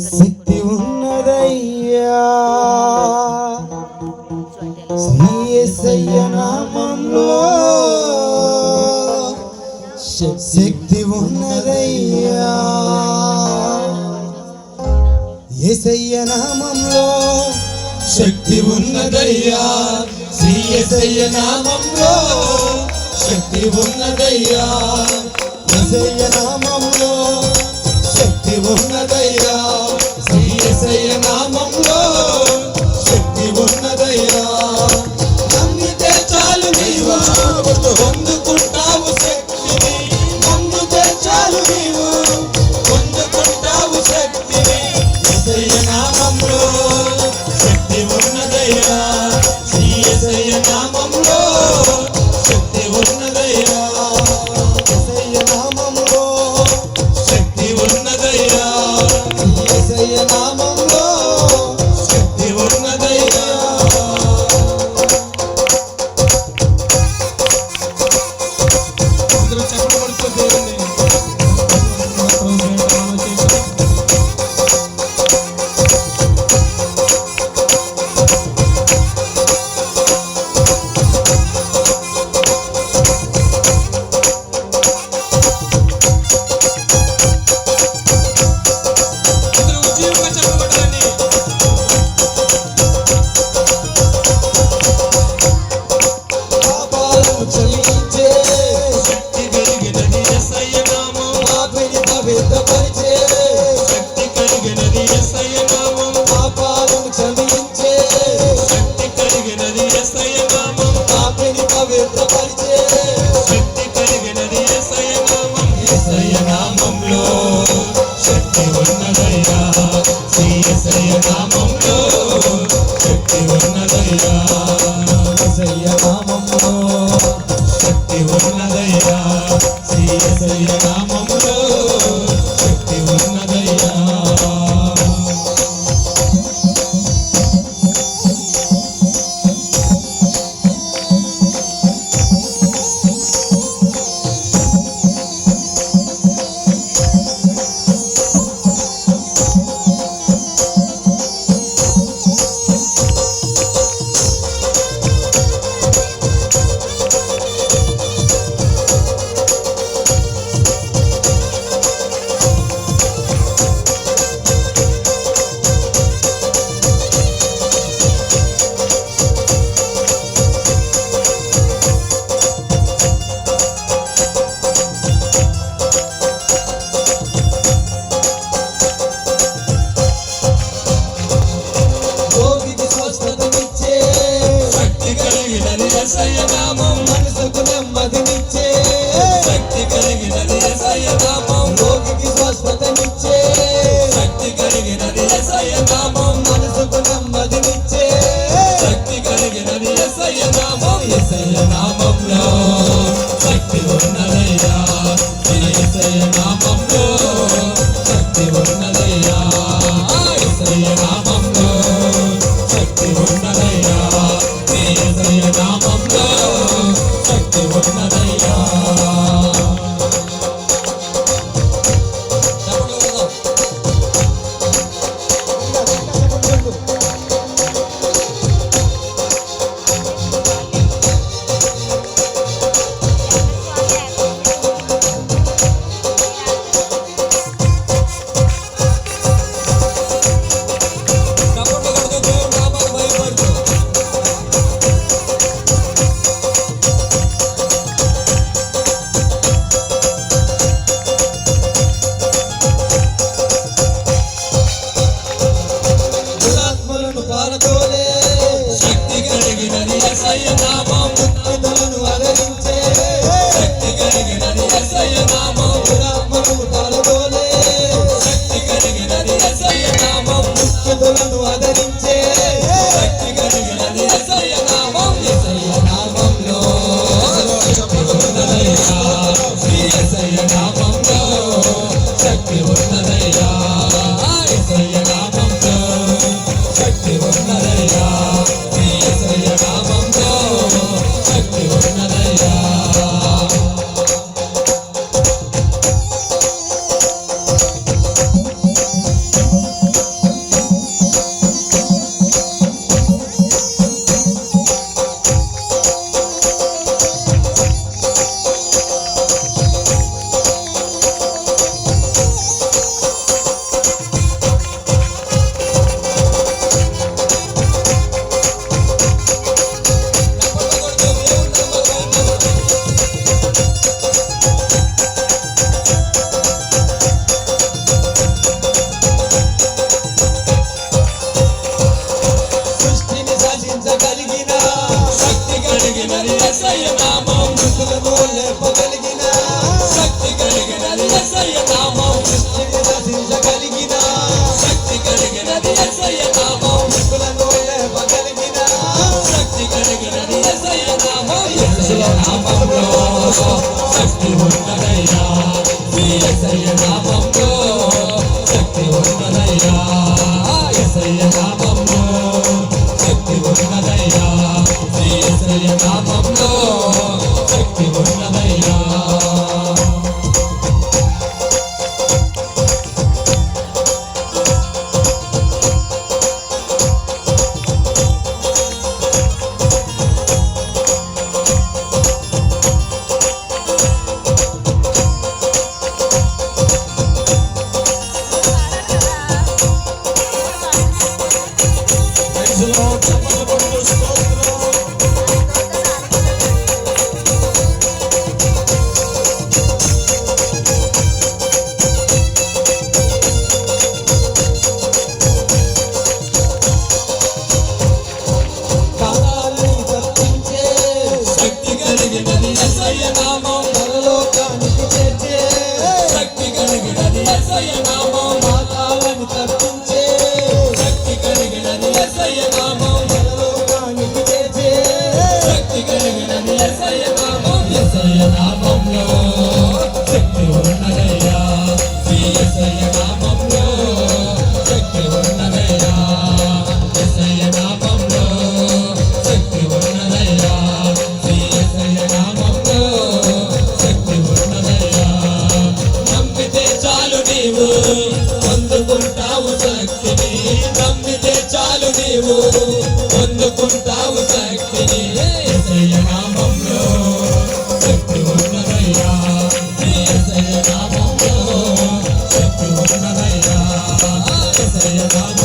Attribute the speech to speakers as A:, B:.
A: శక్తి ఉన్నదయ్యా శ్రీ యేసయ్య నామములో శక్తి ఉన్నదయ్యా యేసయ్య నామములో శక్తి ఉన్నదయ్యా శ్రీ యేసయ్య నామములో శక్తి ఉన్నదయ్యా యేసయ్య నామములో శక్తి ఉన్నదయ్యా శ్రీ యేసయ్య నామములో శక్తి ఉన్నదయ్యా నమ్మితే చాలు నీవు పొందుకుంటావు శక్తిని నమ్మితే చాలు నీవు పొందుకుంటావు శక్తిని యేసయ్య నామములో శక్తి ఉన్నదయ్యా శ్రీ యేసయ్య నామములో శక్తి ఉన్నదయ్యా యేసయ్య నామములో శక్తి ఉన్నదయ్యా యేసయ్య నామములో శక్తి ఉన్నదయ్యా అందరూ చప్పట్లు కొడుతూ దేవుని
B: శక్తి ఉన్నదయ్యా శ్రీ యేసయ్య నామములో శక్తి ఉన్నదయ్యా యేసయ్య నామములో శక్తి ఉన్నదయ్యా శ్రీ యేసయ్య నామములో శక్తి ఉన్నదయ్యా పొందుకుంటావు శక్తిని నమ్మితే చాలు నీవు పొందుకుంటావు శక్తిని యేసయ్య నామములో శక్తి ఉన్నదయ్యా యేసయ్య నామములో శక్తి ఉన్నదయ్యా యేసయ్య నామములో